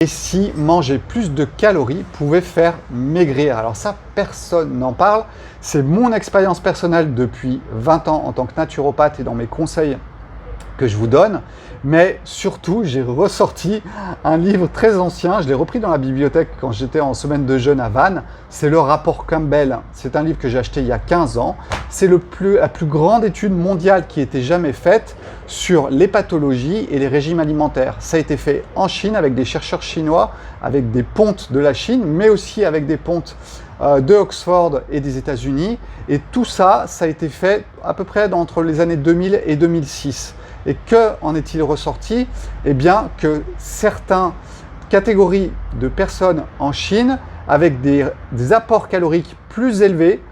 Et si manger plus de calories pouvait faire maigrir? Alors ça, personne n'en parle. C'est mon expérience personnelle depuis 20 ans en tant que naturopathe et dans mes conseils que je vous donne. Mais surtout, j'ai ressorti un livre très ancien. Je l'ai repris dans la bibliothèque quand j'étais en semaine de jeûne à Vannes. C'est le rapport Campbell. C'est un livre que j'ai acheté il y a 15 ans. C'est la plus grande étude mondiale qui ait été jamais faite sur les pathologies et les régimes alimentaires. Ça a été fait en Chine avec des chercheurs chinois, avec des pontes de la Chine, mais aussi avec des pontes de Oxford et des États-Unis. Et tout ça, ça a été fait à peu près entre les années 2000 et 2006. Et que en est-il ressorti? Eh bien, que certaines catégories de personnes en Chine, avec des apports caloriques plus élevés,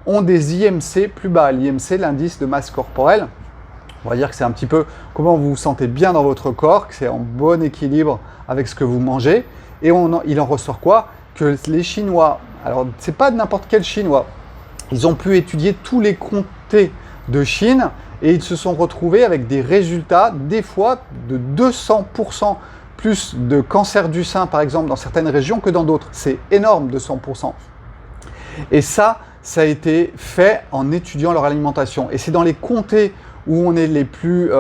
ont des IMC plus bas. L'IMC, l'indice de masse corporelle, on va dire que c'est un petit peu comment vous vous sentez bien dans votre corps, que c'est en bon équilibre avec ce que vous mangez. Et il en ressort quoi? Que les Chinois, alors c'est pas n'importe quel Chinois, ils ont pu étudier tous les comtés de Chine et ils se sont retrouvés avec des résultats, des fois de 200% plus de cancer du sein, par exemple, dans certaines régions que dans d'autres. C'est énorme, 200%. Et ça a été fait en étudiant leur alimentation. Et c'est dans les comtés où on est les plus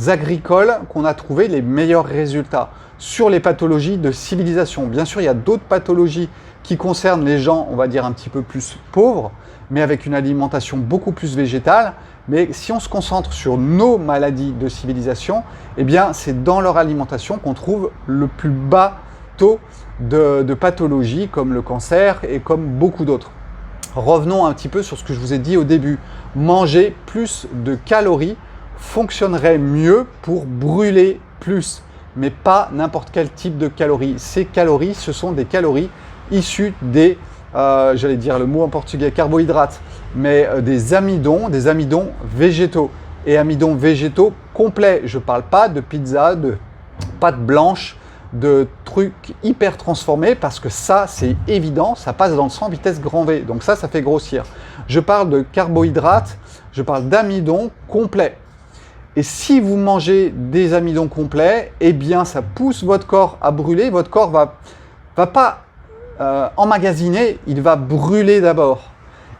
agricoles qu'on a trouvé les meilleurs résultats sur les pathologies de civilisation. Bien sûr, il y a d'autres pathologies qui concernent les gens, on va dire, un petit peu plus pauvres, mais avec une alimentation beaucoup plus végétale. Mais si on se concentre sur nos maladies de civilisation, eh bien, c'est dans leur alimentation qu'on trouve le plus bas taux de pathologies comme le cancer et comme beaucoup d'autres. Revenons un petit peu sur ce que je vous ai dit au début. Manger plus de calories fonctionnerait mieux pour brûler plus, mais pas n'importe quel type de calories. Ces calories, ce sont des calories issues des, j'allais dire le mot en portugais, carbohydrates, mais des amidons végétaux. Et amidons végétaux complets. Je ne parle pas de pizza, de pâte blanche, de trucs hyper transformés, parce que ça, c'est évident, ça passe dans le sang vitesse grand V. Donc ça fait grossir. Je parle de carbohydrates, je parle d'amidons complets. Et si vous mangez des amidons complets, eh bien, ça pousse votre corps à brûler. Votre corps va pas emmagasiner, il va brûler d'abord.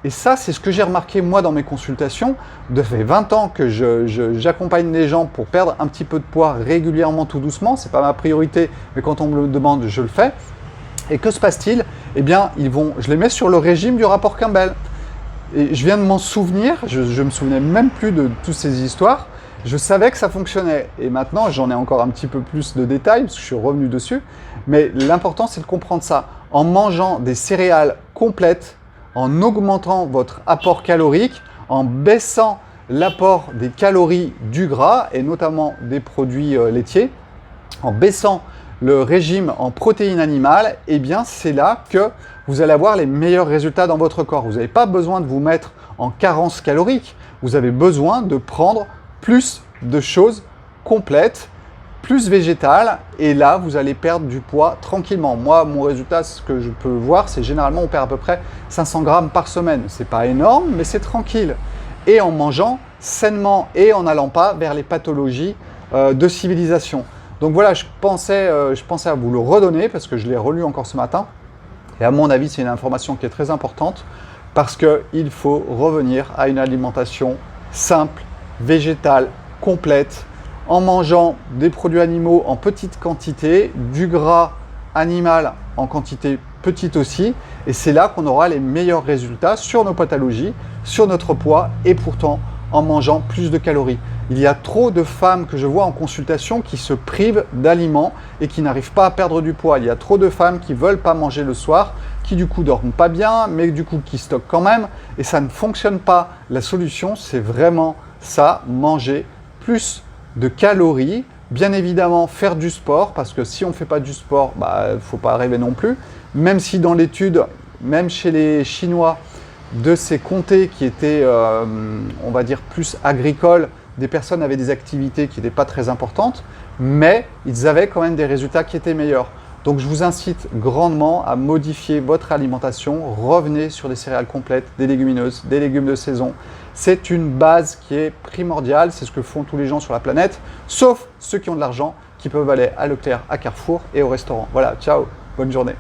Et ça, c'est ce que j'ai remarqué moi dans mes consultations. Ça fait 20 ans que j'accompagne les gens pour perdre un petit peu de poids régulièrement, tout doucement. Ce n'est pas ma priorité, mais quand on me le demande, je le fais. Et que se passe-t-il? Eh bien, je les mets sur le régime du rapport Campbell. Et je viens de m'en souvenir, je ne me souvenais même plus de toutes ces histoires. Je savais que ça fonctionnait. Et maintenant, j'en ai encore un petit peu plus de détails, parce que je suis revenu dessus. Mais l'important, c'est de comprendre ça. En mangeant des céréales complètes, en augmentant votre apport calorique, en baissant l'apport des calories du gras, et notamment des produits laitiers, en baissant le régime en protéines animales, eh bien c'est là que vous allez avoir les meilleurs résultats dans votre corps. Vous n'avez pas besoin de vous mettre en carence calorique, vous avez besoin de prendre plus de choses complètes, plus végétales, et là vous allez perdre du poids tranquillement. Moi, mon résultat, ce que je peux voir, c'est généralement on perd à peu près 500 grammes par semaine. C'est pas énorme, mais c'est tranquille. Et en mangeant sainement et en n'allant pas vers les pathologies de civilisation. Donc voilà, je pensais à vous le redonner parce que je l'ai relu encore ce matin. Et à mon avis, c'est une information qui est très importante parce qu'il faut revenir à une alimentation simple, végétale, complète, en mangeant des produits animaux en petite quantité, du gras animal en quantité petite aussi. Et c'est là qu'on aura les meilleurs résultats sur nos pathologies, sur notre poids et pourtant en mangeant plus de calories. Il y a trop de femmes que je vois en consultation qui se privent d'aliments et qui n'arrivent pas à perdre du poids. Il y a trop de femmes qui ne veulent pas manger le soir, qui du coup dorment pas bien, mais du coup qui stockent quand même. Et ça ne fonctionne pas. La solution, c'est vraiment ça, manger plus de calories. Bien évidemment, faire du sport, parce que si on ne fait pas du sport, il ne faut pas rêver non plus. Même si dans l'étude, même chez les Chinois, de ces comtés qui étaient, on va dire, plus agricoles, des personnes avaient des activités qui n'étaient pas très importantes, mais ils avaient quand même des résultats qui étaient meilleurs. Donc je vous incite grandement à modifier votre alimentation, revenez sur des céréales complètes, des légumineuses, des légumes de saison. C'est une base qui est primordiale, c'est ce que font tous les gens sur la planète, sauf ceux qui ont de l'argent, qui peuvent aller à Leclerc, à Carrefour et au restaurant. Voilà, ciao, bonne journée.